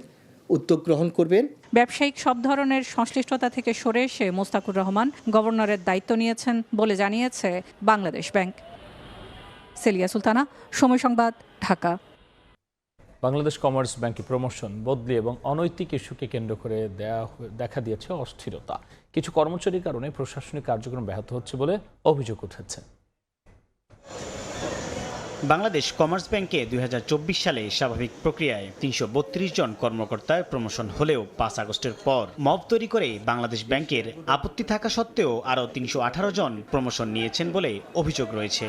উদ্যোগ গ্রহণ করবেন। ব্যবসায়িক সব ধরনের সংশ্লিষ্টতা থেকে সরে এসে মোস্তাকুর রহমান গভর্নরের দায়িত্ব নিয়েছেন বলে জানিয়েছে বাংলাদেশ ব্যাংক। সেলিয়া সুলতানা, সময় সংবাদ, ঢাকা। বাংলাদেশ কমার্স ব্যাংকে প্রমোশন, বদলি এবং অনৈতিক ইস্যুকে কেন্দ্র করে দেখা দিয়েছে অস্থিরতা। কিছু কর্মচারীর কারণে প্রশাসনিক কার্যক্রম ব্যাহত হচ্ছে বলে অভিযোগ উঠেছে। বাংলাদেশ কমার্স ব্যাংকে 2024 সালে স্বাভাবিক প্রক্রিয়ায় 332 জন কর্মকর্তার প্রমোশন হলেও 5 আগস্টের পর মব তৈরি করে বাংলাদেশ ব্যাংকের আপত্তি থাকা সত্ত্বেও আরও 318 জন প্রমোশন নিয়েছেন বলে অভিযোগ রয়েছে।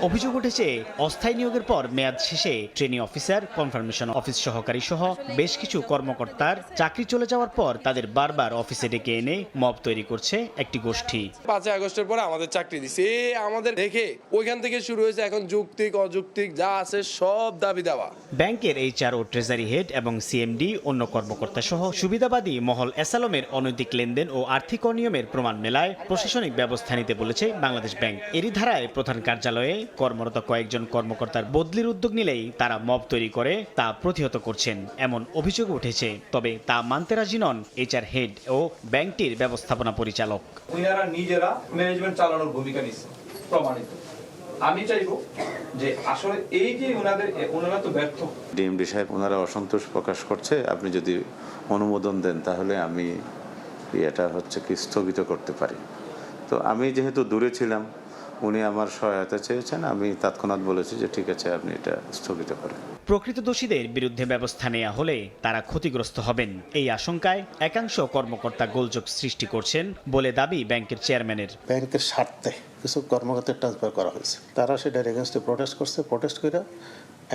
অভিযোগ উঠেছে অস্থায়ী নিয়োগের পর মেয়াদ শেষে ট্রেনি অফিসার, কনফার্মেশন অফিস সহকারী সহ বেশ কিছু কর্মকর্তার চাকরি চলে যাওয়ার পর তাদের বারবার অফিসে ডেকে এনে মব তৈরি করছে একটি গোষ্ঠী। 5 আগস্টের পরে আমাদের চাকরি দিছে, আমাদের দেখে ওইখান থেকে শুরু হয়েছে এখন যৌক্তিক অযৌক্তিক যা আছে সব দাবি দেওয়া। ব্যাংকের এইচআর ও ট্রেজারি হেড এবং সিএমডি, অন্য কর্মকর্তা সহ সুবিধাবাদী মহল এসালমের অনৈতিক লেনদেন ও আর্থিক অনিয়মের প্রমাণ মেলায় প্রশাসনিক ব্যবস্থা নিতে বলেছে বাংলাদেশ ব্যাংক। এরই ধারায় প্রধান কার্যালয়ে কর্মরত কয়েকজন কর্মকর্তার বদলির উদ্যোগ নিলেই তারা মব তৈরি করে তা প্রতিহত করছেন, এমন অভিযোগ উঠেছে। তবে তা মানতে রাজি নন এইচআর হেড ও ব্যাংকটির ব্যবস্থাপনা পরিচালক। ওনারা নিজেরা ম্যানেজমেন্ট চালানোর ভূমিকা নিচ্ছে, প্রমাণিত। আমি চাইবো যে আসলে এই যে ওনারা তো ব্যর্থ। ডিএমডি সাহেব ওনারা অসন্তোষ প্রকাশ করছে, আপনি যদি অনুমোদন দেন তাহলে আমি এটা হচ্ছে কি স্থগিত করতে পারি। তো আমি যেহেতু দূরে ছিলাম, উনি আমার সহায়তা চেয়েছেন, আমি তৎক্ষণাৎ বলেছি যে ঠিক আছে, আপনি এটা স্থগিত করেন। প্রকৃত দোষীদের বিরুদ্ধে ব্যবস্থা নেওয়া হলে তারা ক্ষতিগ্রস্ত হবেন, এই আশঙ্কায় একাংশ কর্মকর্তা গোলযোগ সৃষ্টি করছেন বলে দাবি ব্যাংকের চেয়ারম্যানের। ব্যাংকের স্বার্থে কিছু কর্মকর্তা ট্রান্সফার করা হয়েছে, তারা সেটার এগেনস্টে প্রোটেস্ট করছে। প্রোটেস্ট করে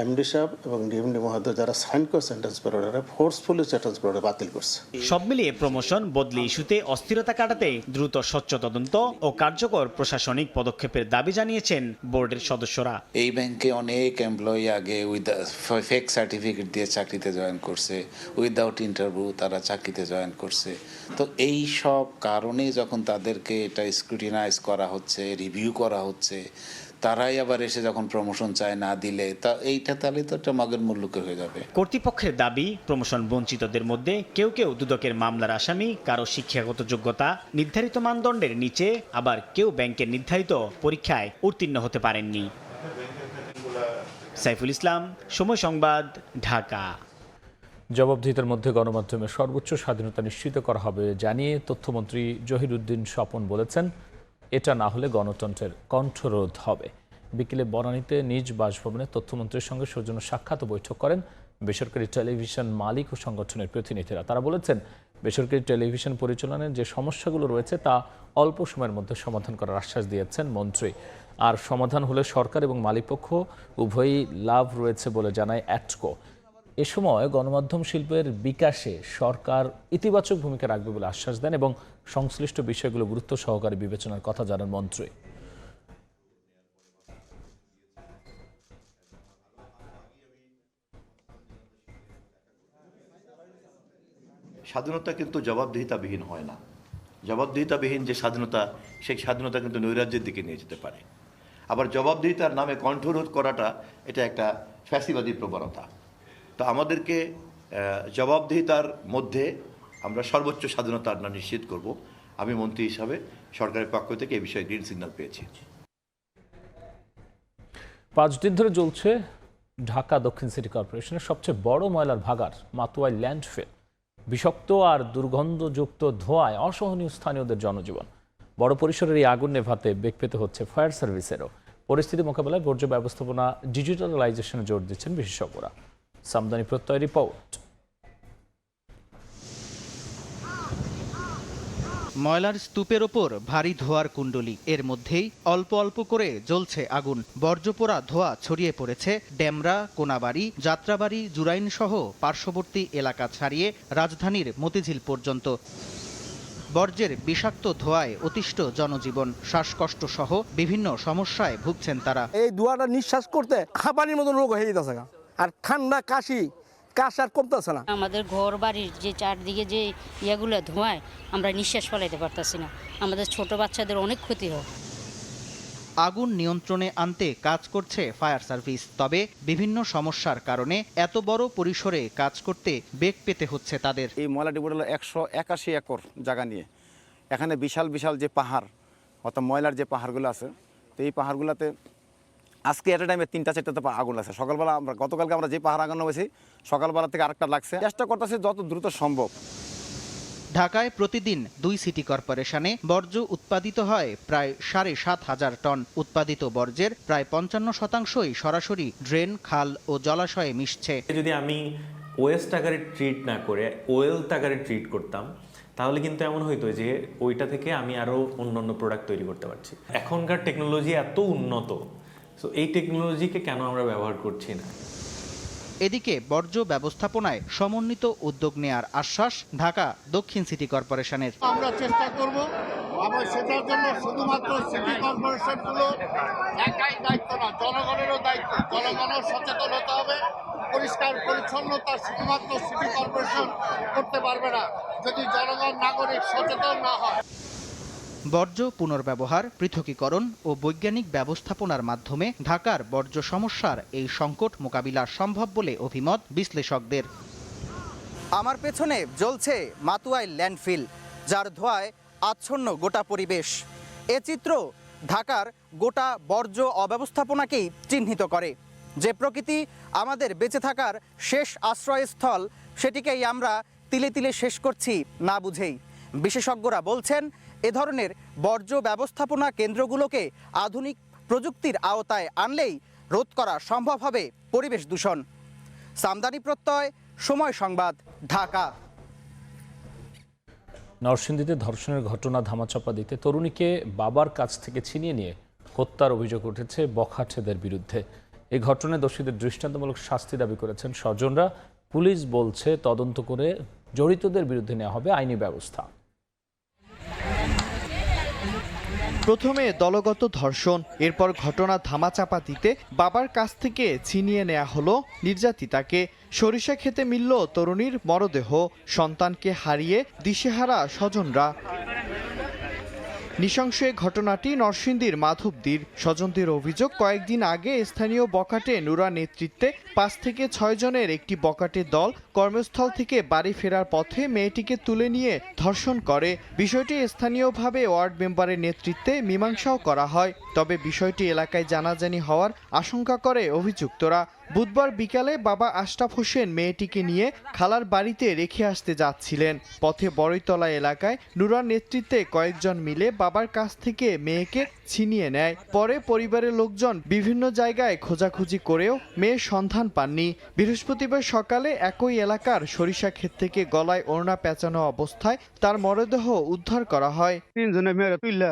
এমডি সাহেব এবং ডিএমডি মহোদয় যারা সাইন করছেন ট্রান্সফার অর্ডারে, ফোর্সফুলি ট্রান্সফার অর্ডার বাতিল করছে। সব মিলিয়ে প্রমোশন বদলি ইস্যুতে অস্থিরতা কাটাতে দ্রুত স্বচ্ছ তদন্ত ও কার্যকর প্রশাসনিক পদক্ষেপের দাবি জানিয়েছেন বোর্ডের সদস্যরা। এই ব্যাংকে অনেক এমপ্লয়ি আগে ফেক সার্টিফিকেট দিয়ে চাকরিতে জয়েন করছে, উইদাউট ইন্টারভিউ তারা চাকরিতে জয়েন করছে। তো এই সব কারণে যখন তাদেরকে এটা স্ক্রুটিনাইজ করা হচ্ছে, রিভিউ করা হচ্ছে, তারাই আবার এসে যখন প্রমোশন চায় না দিলে, তা এইটা তাহলে তো একটা মগের মুল্লুকে হয়ে যাবে। কর্তৃপক্ষের দাবি, প্রমোশন বঞ্চিতদের মধ্যে কেউ কেউ দুদকের মামলার আসামি, কারো শিক্ষাগত যোগ্যতা নির্ধারিত মানদণ্ডের নিচে, আবার কেউ ব্যাংকের নির্ধারিত পরীক্ষায় উত্তীর্ণ হতে পারেননি। সাইফুল ইসলাম, সময় সংবাদ, ঢাকা। জবাবদিহিতার মধ্যে গণমাধ্যমের সর্বোচ্চ স্বাধীনতা নিশ্চিত করা হবে জানিয়ে তথ্যমন্ত্রী জহিরুদ্দিন স্বপন বলেছেন, এটা না হলে গণতন্ত্রের কণ্ঠরোধ হবে। বিকেলে বনানীতে নিজ বাসভবনে তথ্যমন্ত্রীর সঙ্গে সৌজন্য সাক্ষাৎ ও বৈঠক করেন বেসরকারি টেলিভিশন মালিক ও সংগঠনের প্রতিনিধিরা। তারা বলেছেন, বেসরকারি টেলিভিশন পরিচালনার যে সমস্যাগুলো রয়েছে তা অল্প সময়ের মধ্যে সমাধান করার আশ্বাস দিয়েছেন মন্ত্রী। আর সমাধান হলে সরকার এবং মালিকপক্ষ উভয়ই লাভ রয়েছে বলে জানায় অ্যাটকো। এ সময় গণমাধ্যম শিল্পের বিকাশে সরকার ইতিবাচক ভূমিকা রাখবে বলে আশ্বাস দেন এবং সংশ্লিষ্ট বিষয়গুলো গুরুত্ব সহকারে বিবেচনার কথা জানান মন্ত্রী। স্বাধীনতা কিন্তু জবাবদিহিতাবিহীন হয় না। জবাবদিহিতাবিহীন যে স্বাধীনতা, সেই স্বাধীনতা কিন্তু নৈরাজ্যের দিকে নিয়ে যেতে পারে। আবার জবাবদিহিতার নামে কণ্ঠরোধ করাটা এটা একটা ফ্যাসিবাদী প্রবণতা। তো আমাদেরকে জবাবদিহিতার মধ্যে আমরা সর্বোচ্চ স্বাধীনতা নিশ্চিত করব। আমি মন্ত্রী হিসাবে সরকারের পক্ষ থেকে এই বিষয়ে গ্রিন সিগন্যাল পেয়েছি। 5 দিন ধরে চলছে ঢাকা দক্ষিণ সিটি কর্পোরেশনের সবচেয়ে বড় ময়লার ভাগার মাতুয়াই ল্যান্ডফিল। বিষাক্ত আর দুর্গন্ধযুক্ত ধোঁয়ায় অসহনীয় স্থানীয়দের জনজীবন। বড় পরিসরের এই আগুন নেভাতে বেগ পেতে হচ্ছে ফায়ার সার্ভিসেরও। পরিস্থিতি মোকাবেলায় বর্জ্য ব্যবস্থাপনা ডিজিটালাইজেশনে জোর দিচ্ছেন বিশেষজ্ঞরা। সামদানি প্রত্যয় রিপোর্ট। ময়লার স্তূপের ওপর ভারী ধোঁয়ার কুণ্ডলী, এর মধ্যেই অল্প অল্প করে জ্বলছে আগুন। বর্জ্যপোড়া ধোঁয়া ছড়িয়ে পড়েছে ডেমরা, কোনাবাড়ি, যাত্রাবাড়ি, জুরাইন সহ পার্শ্ববর্তী এলাকা ছাড়িয়ে রাজধানীর মতিঝিল পর্যন্ত। বর্জ্যের বিষাক্ত ধোঁয়ায় অতিষ্ঠ জনজীবন, শ্বাসকষ্ট সহ বিভিন্ন সমস্যায় ভুগছেন তারা। এই ধোঁয়াটা নিঃশ্বাস করতে হাঁপানির মতন রোগ হয়ে যেতেছে, আর ঠান্ডা কাশি আর কমতেছে না। আমাদের ঘর বাড়ির যে চারদিকে যে ইয়েগুলো ধোঁয়ায় আমরা নিঃশ্বাস ফেলাইতে পারতেছি না, আমাদের ছোট বাচ্চাদের অনেক ক্ষতি হয়। আগুন নিয়ন্ত্রণে আনতে কাজ করছে ফায়ার সার্ভিস, তবে বিভিন্ন সমস্যার কারণে এত বড় পরিসরে কাজ করতে বেগ পেতে হচ্ছে তাদের। এই ময়লা ডিপোটা হলো 181 একর জায়গা নিয়ে। এখানে বিশাল বিশাল যে পাহাড়, অর্থাৎ ময়লার যে পাহাড়গুলো আছে, তো এই পাহাড়গুলোতে আজকে একটা টাইমে 3-4টা আগুন লাগছে। সকালবেলা গতকালকে আমরা যে পাহাড় আগুন হয়েছি, সকালবেলা থেকে আরেকটা লাগছে। চেষ্টা করতেছি যত দ্রুত সম্ভব। ঢাকায় প্রতিদিন 2 সিটি কর্পোরেশনে বর্জ্য উৎপাদিত হয় প্রায় 7,500 টন। উৎপাদিত বর্জ্যের প্রায় 55%ই সরাসরি ড্রেন, খাল ও জলাশয়ে মিশছে। যদি আমি ওয়েস্ট আকারে ট্রিট না করে ওয়েলথ আকারে ট্রিট করতাম, তাহলে কিন্তু এমন হইতো যে ওইটা থেকে আমি আরও অন্যান্য প্রোডাক্ট তৈরি করতে পারছি। এখনকার টেকনোলজি এত উন্নত, সো এই টেকনোলজিকে কেন আমরা ব্যবহার করছি না? এদিকে বর্জ্য ব্যবস্থাপনায় সমন্বিত উদ্যোগ নেয়ার আশ্বাস ঢাকা দক্ষিণ সিটি কর্পোরেশনের। আমরা চেষ্টা করব, এবং সেটার জন্য শুধুমাত্র সিটি কর্পোরেশনগুলো একাই দায়িত্ব না, জনগণেরও দায়িত্ব। জনগণও সচেতন হতে হবে। পরিষ্কার পরিচ্ছন্নতা শুধুমাত্র সিটি কর্পোরেশন করতে পারবে না যদি জনগণ, নাগরিক সচেতন না হয়। বর্জ্য পুনর্ব্যবহার, পৃথকীকরণ ও বৈজ্ঞানিক ব্যবস্থাপনার মাধ্যমে ঢাকার বর্জ্য সমস্যার এই সংকট মোকাবিলা সম্ভব বলে অভিমত বিশ্লেষকদের। আমার পেছনে জ্বলছে মাতুয়াই ল্যান্ডফিল, যার ধোঁয়ায় আচ্ছন্ন গোটা পরিবেশ। এ চিত্র ঢাকার গোটা বর্জ্য অব্যবস্থাপনাকেই চিহ্নিত করে। যে প্রকৃতি আমাদের বেঁচে থাকার শেষ আশ্রয়স্থল, সেটিকেই আমরা তিলে তিলে শেষ করছি না বুঝেই। বিশেষজ্ঞরা বলছেন, এ ধরনের বর্জ্য ব্যবস্থাপনা কেন্দ্রগুলোকে আধুনিক প্রযুক্তির আওতায় আনলেই রোধ করা সম্ভব হবে পরিবেশ দূষণ। সামদানি প্রত্যয়, সময় সংবাদ, ঢাকা। নরসিংদীতে ধর্ষণের ঘটনা ধামাচাপা দিতে তরুণীকে বাবার কাছ থেকে ছিনিয়ে নিয়ে হত্যার অভিযোগ উঠেছে বখাটেদের বিরুদ্ধে। এই ঘটনায় দোষীদের দৃষ্টান্তমূলক শাস্তি দাবি করেছেন স্বজনরা। পুলিশ বলছে তদন্ত করে জড়িতদের বিরুদ্ধে নেওয়া হবে আইনি ব্যবস্থা। প্রথমে দলগত ধর্ষণ, এরপর ঘটনা ধামাচাপা দিতে বাবার কাছ থেকে ছিনিয়ে নেওয়া হলো নির্যাতিতাকে। সরিষা খেতে মিলল তরুণীর মরদেহ, সন্তানকে হারিয়ে দিশেহারা স্বজনরা। নৃশংস ঘটনাটি নরসিংদীর মাধবদীর। স্বজনদের অভিযোগ, কয়েকদিন আগে স্থানীয় বখাটে নুরা নেতৃত্বে 5 থেকে 6 জনের একটি বখাটে দল কর্মস্থল থেকে বাড়ি ফেরার পথে মেয়েটিকে তুলে নিয়ে ধর্ষণ করে। বিষয়টি স্থানীয়ভাবে ওয়ার্ড মেম্বারের নেতৃত্বে মীমাংসাও করা হয়। তবে বিষয়টি এলাকায় জানাজানি হওয়ার আশঙ্কা করে অভিযুক্তরা। বুধবার বিকালে বাবা আশরাফ হোসেন মেয়েটিকে নিয়ে খালার বাড়িতে রেখে আসতে যাচ্ছিলেন। পথে বড়ইতলা এলাকায় নুরার নেতৃত্বে কয়েকজন মিলে বাবার কাছ থেকে মেয়েকে ছিনিয়ে নেয়। পরে পরিবারের লোকজন বিভিন্ন জায়গায় খোঁজাখুঁজি করেও মেয়ের সন্ধান পাননি। বৃহস্পতিবার সকালে একই এলাকার সরিষা ক্ষেত থেকে গলায় ওড়না পেঁচানো অবস্থায় তার মরদেহ উদ্ধার করা হয়। 3 জনের মেয়েরা তুইলা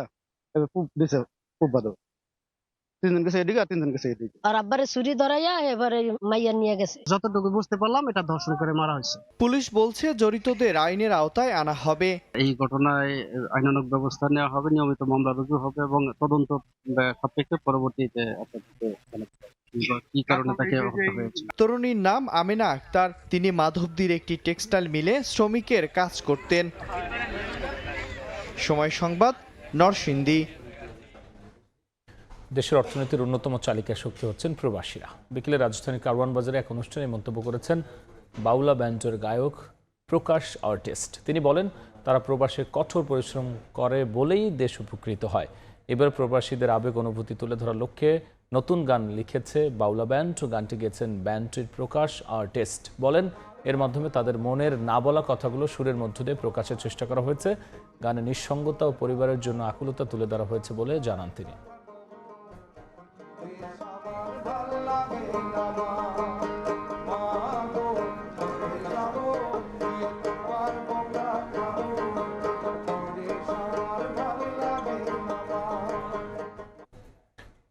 আর আব্বারে ছুরি ধরাইয়া এবারে মাইয়া নিয়ে গেছে। যতটুকু বুঝতে পারলাম এটা ধর্ষণ করে মারা হয়েছে। পুলিশ বলছে জড়িতদের আইনের আওতায় আনা হবে। এই ঘটনায় আইনানুগ ব্যবস্থা নেওয়া হবে, নিয়মিত মামলা রুজু হবে এবং তদন্ত সাপেক্ষে পরবর্তীতে কি কারণে তাকে হত্যা হয়েছে। তরুণীর নাম আমেনা আক্তার। তিনি মাধবদীর একটি টেক্সটাইল মিলে শ্রমিকের কাজ করতেন। সময় সংবাদ, নরসিংদী। দেশের অর্থনীতির অন্যতম চালিকা শক্তি হচ্ছেন প্রবাসীরা। বিকেলে রাজধানীর কারওয়ান বাজারে এক অনুষ্ঠানে মন্তব্য করেছেন বাউলা ব্যান্ডের গায়ক প্রকাশ আর্টিস্ট। তিনি বলেন, তারা প্রবাসে কঠোর পরিশ্রম করে বলেই দেশ উপকৃত হয়। এবার প্রবাসীদের আবেগ অনুভূতি তুলে ধরার লক্ষ্যে নতুন গান লিখেছে বাউলা ব্যান্ড। গানটি গেয়েছেন ব্যান্ডটির প্রকাশ আর্টিস্ট। বলেন, এর মাধ্যমে তাদের মনের না বলা কথাগুলো সুরের মধ্য দিয়ে প্রকাশের চেষ্টা করা হয়েছে। গানে নিঃসঙ্গতা ও পরিবারের জন্য আকুলতা তুলে ধরা হয়েছে বলে জানান তিনি।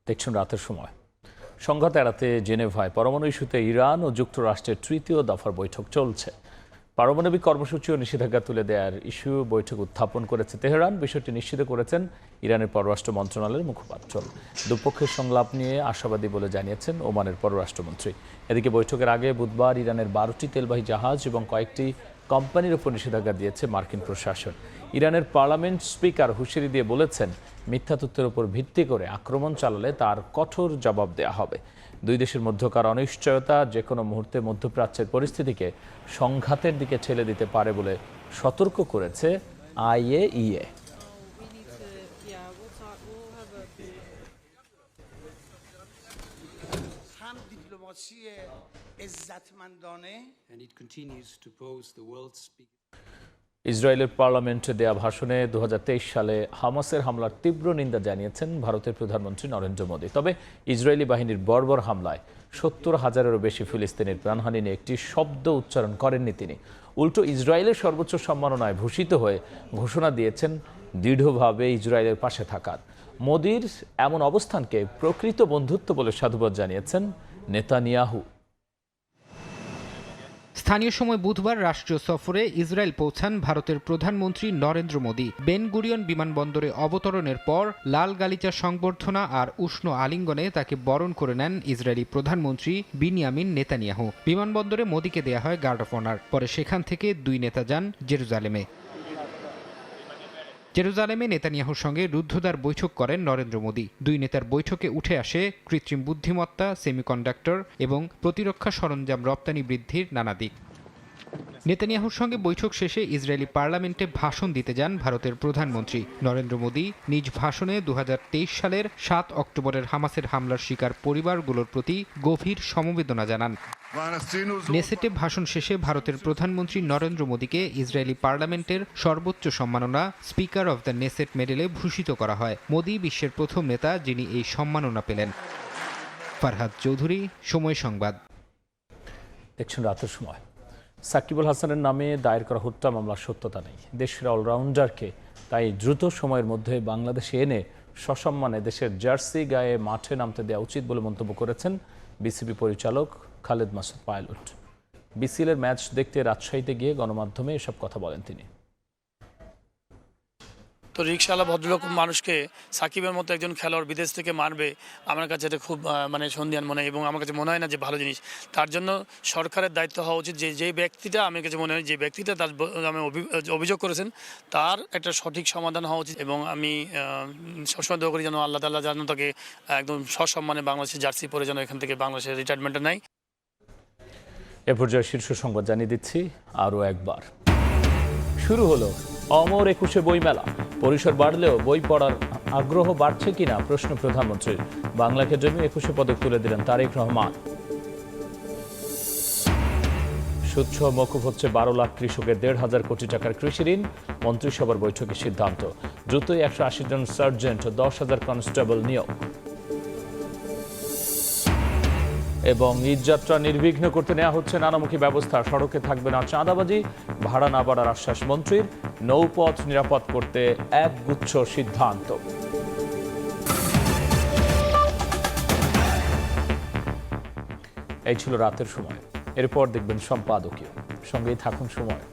দেখছেন রাতের সময়। সংঘাত এড়াতে জেনেভায় পরমাণু ইস্যুতে ইরান ও যুক্তরাষ্ট্রের তৃতীয় দফার বৈঠক চলছে। পারমাণবিক কর্মসূচি ও নিষেধাজ্ঞা তুলে দেওয়ার ইস্যু বৈঠক উত্থাপন করেছে তেহরান। বিষয়টি নিশ্চিত করেছেন ইরানের পররাষ্ট্র মন্ত্রণালয়ের মুখপাত্র। দুপক্ষের সংলাপ নিয়ে আশাবাদী বলে জানিয়েছেন ওমানের পররাষ্ট্রমন্ত্রী। এদিকে বৈঠকের আগে বুধবার ইরানের 12টি তেলবাহী জাহাজ এবং কয়েকটি কোম্পানির উপর নিষেধাজ্ঞা দিয়েছে মার্কিন প্রশাসন। ইরানের পার্লামেন্ট স্পিকার হুঁশিয়ারি দিয়ে বলেছেন, মিথ্যা তথ্যের উপর ভিত্তি করে আক্রমণ চালালে তার কঠোর জবাব দেওয়া হবে। দুই দেশের মধ্যকার অনিশ্চয়তা যে কোনো মুহূর্তে মধ্যপ্রাচ্যের পরিস্থিতিকে সংঘাতের দিকে ঠেলে দিতে পারে বলে সতর্ক করেছে IAEA। ইসরায়েলের পার্লামেন্টে দেয়া ভাষণে 2023 সালে হামাসের হামলার তীব্র নিন্দা জানিয়েছেন ভারতের প্রধানমন্ত্রী নরেন্দ্র মোদী। তবে ইসরায়েলি বাহিনীর বর্বর হামলায় 70,000-এরও বেশি ফিলিস্তিনির প্রাণহানি নিয়ে একটি শব্দ উচ্চারণ করেননি তিনি। উল্টো ইসরায়েলের সর্বোচ্চ সম্মাননায় ভূষিত হয়ে ঘোষণা দিয়েছেন দৃঢ়ভাবে ইসরায়েলের পাশে থাকার। মোদীর এমন অবস্থানকে প্রকৃত বন্ধুত্ব বলে সাধুবাদ জানিয়েছেন নেতানিয়াহু। স্থানীয় সময় বুধবার রাষ্ট্রীয় সফরে ইসরায়েল পৌঁছান ভারতের প্রধানমন্ত্রী নরেন্দ্র মোদী। বেন গুরিয়ন বিমানবন্দরে অবতরণের পর লাল গালিচা সংবর্ধনা আর উষ্ণ আলিঙ্গনে তাকে বরণ করে নেন ইসরায়েলি প্রধানমন্ত্রী বিনিয়ামিন নেতানিয়াহু। বিমানবন্দরে মোদীকে দেয়া হয় গার্ড অফ অনার। পরে সেখান থেকে দুই নেতা যান জেরুজালেমে। নেতানিয়াহুর সঙ্গে রুদ্ধদ্বার বৈঠক করেন নরেন্দ্র মোদী। দুই নেতার বৈঠকে উঠে আসে কৃত্রিম বুদ্ধিমত্তা, সেমিকন্ডাক্টর এবং প্রতিরক্ষা সরঞ্জাম রপ্তানি বৃদ্ধির নানা দিক। নেতানিয়াহুর সঙ্গে বৈঠক শেষে ইসরায়েলি পার্লামেন্টে ভাষণ দিতে যান ভারতের প্রধানমন্ত্রী নরেন্দ্র মোদী। নিজ ভাষণে 2023 সালের 7 অক্টোবরের হামাসের হামলার শিকার পরিবারগুলোর প্রতি গভীর সমবেদনা জানান। নেসেটে ভাষণ শেষে ভারতের প্রধানমন্ত্রী নরেন্দ্র মোদীকে ইসরায়েলি পার্লামেন্টের সর্বোচ্চ সম্মাননা স্পিকার অব দ্য নেসেট মেডেলে ভূষিত করা হয়। মোদী বিশ্বের প্রথম নেতা যিনি এই সম্মাননা পেলেন। ফারহাদ চৌধুরী, সময় সংবাদ। দেখছেন রাতের সময়। সাকিবুল হাসানের নামে দায়ের করা হত্যা মামলার সত্যতা নেই। দেশের অলরাউন্ডারকে তাই দ্রুত সময়ের মধ্যে বাংলাদেশে এনে সসম্মানে দেশের জার্সি গায়ে মাঠে নামতে দেওয়া উচিত বলে মন্তব্য করেছেন বিসিবি পরিচালক খালেদ মাসুদ পাইলট। বিসিএলের ম্যাচ দেখতে রাজশাহীতে গিয়ে গণমাধ্যমে এসব কথা বলেন তিনি। তো রিকশাওয়ালা ভদ্রলোক মানুষকে সাকিবের মতো একজন খেলোয়াড় বিদেশ থেকে মারবে, আমার কাছে এটা খুব সন্দিহান মনে হয় এবং আমার কাছে মনে হয় না যে ভালো জিনিস। তার জন্য সরকারের দায়িত্ব হওয়া উচিত যে ব্যক্তিটা, আমার কাছে মনে হয় যে ব্যক্তিটা তার নামে অভিযোগ করেছেন তার একটা সঠিক সমাধান হওয়া উচিত। এবং আমি সবসময় দোয়া করি যেন আল্লাহ তাআলা যেন তাকে একদম সসম্মানে বাংলাদেশের জার্সি পরে যেন এখান থেকে বাংলাদেশের রিটায়ারমেন্টটা নেয়। এ পর্যায়ে শীর্ষ সংবাদ জানিয়ে দিচ্ছি আরও একবার। শুরু হলো অমর একুশে বইমেলা। পরিসর বাড়লেও বই পড়ার আগ্রহ বাড়ছে কিনা প্রশ্ন প্রধানমন্ত্রীর। বাংলা একাডেমি 21 পদক তুলে দিলেন তারেক রহমান। সুদসহ মকুব হচ্ছে 12 লাখ কৃষকের 1,500 কোটি টাকার কৃষি ঋণ। মন্ত্রিসভার বৈঠকে সিদ্ধান্ত, দ্রুতই 180 জন সার্জেন্ট ও 10,000 কনস্টেবল নিয়োগ। এবং ঈদযাত্রা নির্বিঘ্ন করতে নেওয়া হচ্ছে নানামুখী ব্যবস্থা। সড়কে থাকবে না চাঁদাবাজি, ভাড়া না বাড়ার আশ্বাস মন্ত্রীর। নৌপথ নিরাপদ করতে একগুচ্ছ সিদ্ধান্ত। এই ছিল রাতের সময়। এরপর দেখবেন সম্পাদকীয়। সঙ্গেই থাকুন সময়।